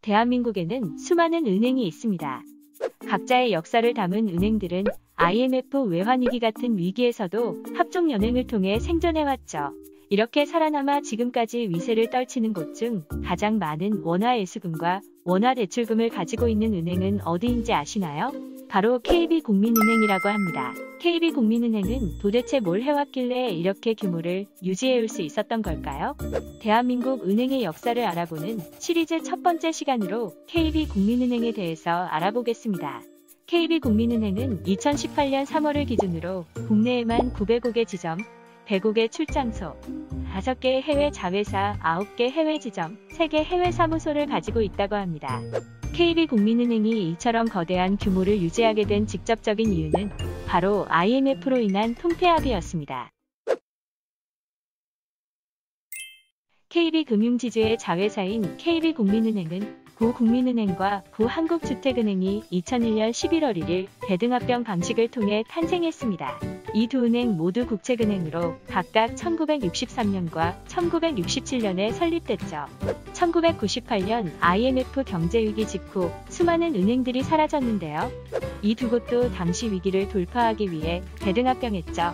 대한민국에는 수많은 은행이 있습니다. 각자의 역사를 담은 은행들은 IMF 외환위기 같은 위기에서도 합종연행을 통해 생존해왔죠. 이렇게 살아남아 지금까지 위세를 떨치는 곳 중 가장 많은 원화예수금과 원화대출금을 가지고 있는 은행은 어디인지 아시나요? 바로 KB국민은행이라고 합니다. KB국민은행은 도대체 뭘 해왔길래 이렇게 규모를 유지해올 수 있었던 걸까요? 대한민국 은행의 역사를 알아보는 시리즈 첫 번째 시간으로 KB국민은행에 대해서 알아보겠습니다. KB국민은행은 2018년 3월을 기준으로 국내에만 900억의 지점, 100억의 출장소, 5개의 해외 자회사, 9개 해외 지점, 3개 해외 사무소를 가지고 있다고 합니다. KB국민은행이 이처럼 거대한 규모를 유지하게 된 직접적인 이유는 바로 IMF로 인한 통폐합이었습니다. KB금융지주의 자회사인 KB국민은행은 구국민은행과 구한국주택은행이 2001년 11월 1일 대등합병 방식을 통해 탄생했습니다. 이 두 은행 모두 국책은행으로 각각 1963년과 1967년에 설립됐죠. 1998년 IMF 경제위기 직후 수많은 은행들이 사라졌는데요. 이 두 곳도 당시 위기를 돌파하기 위해 대등합병했죠.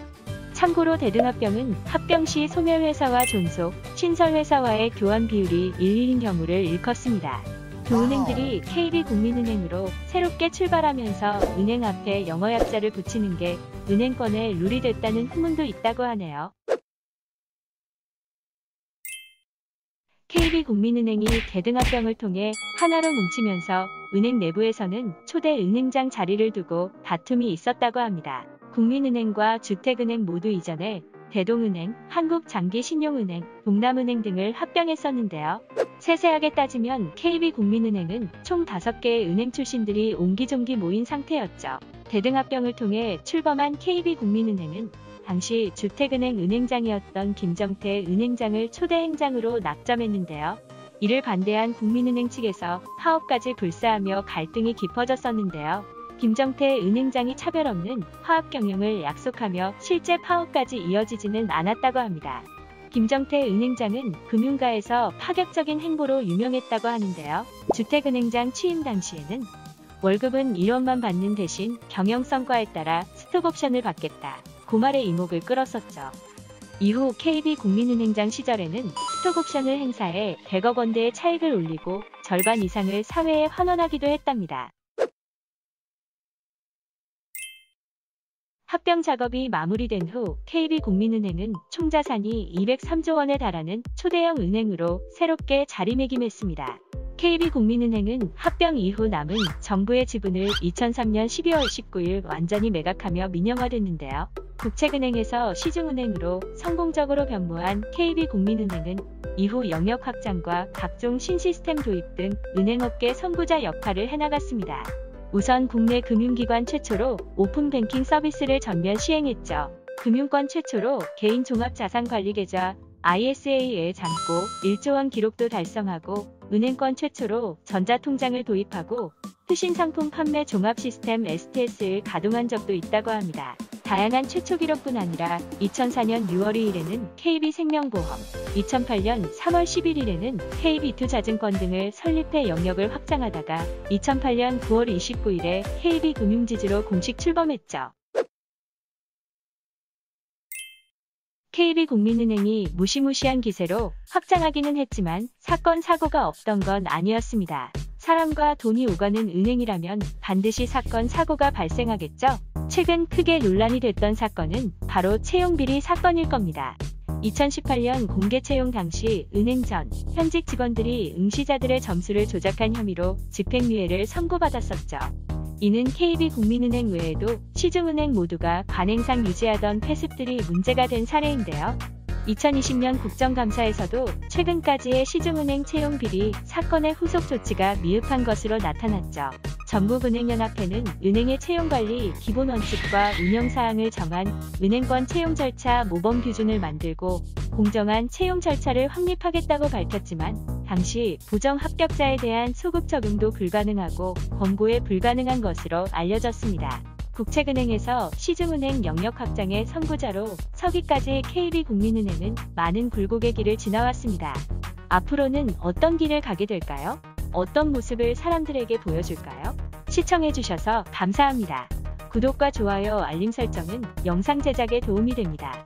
참고로 대등합병은 합병 시 소멸회사와 존속, 신설회사와의 교환 비율이 1:1인 경우를 일컫습니다. 두 은행들이 KB국민은행으로 새롭게 출발하면서 은행 앞에 영어 약자를 붙이는 게 은행권의 룰이 됐다는 후문도 있다고 하네요. KB국민은행이 대등합병을 통해 하나로 뭉치면서 은행 내부에서는 초대 은행장 자리를 두고 다툼이 있었다고 합니다. 국민은행과 주택은행 모두 이전에 대동은행, 한국장기신용은행, 동남은행 등을 합병했었는데요. 세세하게 따지면 KB국민은행은 총 5개의 은행 출신들이 옹기종기 모인 상태였죠. 대등합병을 통해 출범한 KB국민은행은 당시 주택은행 은행장이었던 김정태 은행장을 초대 행장으로 낙점했는데요. 이를 반대한 국민은행 측에서 파업까지 불사하며 갈등이 깊어졌었는데요. 김정태 은행장이 차별 없는 화합 경영을 약속하며 실제 파업까지 이어지지는 않았다고 합니다. 김정태 은행장은 금융가에서 파격적인 행보로 유명했다고 하는데요. 주택은행장 취임 당시에는 월급은 1원만 받는 대신 경영성과에 따라 스톡옵션을 받겠다. 고말의 이목을 끌었었죠. 이후 KB국민은행장 시절에는 스톡옵션을 행사해 100억 원대의 차익을 올리고 절반 이상을 사회에 환원하기도 했답니다. 합병 작업이 마무리된 후 KB국민은행은 총 자산이 203조 원에 달하는 초대형 은행으로 새롭게 자리매김했습니다. KB국민은행은 합병 이후 남은 정부의 지분을 2003년 12월 19일 완전히 매각하며 민영화됐는데요. 국책은행에서 시중은행으로 성공적으로 변모한 KB국민은행은 이후 영역 확장과 각종 신시스템 도입 등 은행업계 선구자 역할을 해나갔습니다. 우선 국내 금융기관 최초로 오픈뱅킹 서비스를 전면 시행했죠. 금융권 최초로 개인 종합자산관리계좌 ISA에 잔고 1조 원 기록도 달성하고 은행권 최초로 전자통장을 도입하고 수신상품 판매 종합시스템 STS를 가동한 적도 있다고 합니다. 다양한 최초 기록뿐 아니라 2004년 6월 2일에는 KB생명보험, 2008년 3월 11일에는 KB투자증권 등을 설립해 영역을 확장하다가 2008년 9월 29일에 KB금융지주로 공식 출범했죠. KB국민은행이 무시무시한 기세로 확장하기는 했지만 사건 사고가 없던 건 아니었습니다. 사람과 돈이 오가는 은행이라면 반드시 사건 사고가 발생하겠죠. 최근 크게 논란이 됐던 사건은 바로 채용비리 사건일 겁니다. 2018년 공개 채용 당시 은행 전 현직 직원들이 응시자들의 점수를 조작한 혐의로 집행유예를 선고받았었죠. 이는 KB국민은행 외에도 시중은행 모두가 관행상 유지하던 폐습들이 문제가 된 사례인데요. 2020년 국정감사에서도 최근까지의 시중은행 채용 비리 사건의 후속 조치가 미흡한 것으로 나타났죠. 전국은행연합회는 은행의 채용관리 기본 원칙과 운영사항을 정한 은행권 채용 절차 모범 규준을 만들고 공정한 채용 절차를 확립하겠다고 밝혔지만 당시 부정 합격자에 대한 소급 적용도 불가능하고 권고에 불가능한 것으로 알려졌습니다. 국책은행에서 시중은행 영역 확장의 선구자로 서기까지 KB국민은행은 많은 굴곡의 길을 지나왔습니다. 앞으로는 어떤 길을 가게 될까요? 어떤 모습을 사람들에게 보여줄까요? 시청해주셔서 감사합니다. 구독과 좋아요, 알림 설정은 영상 제작에 도움이 됩니다.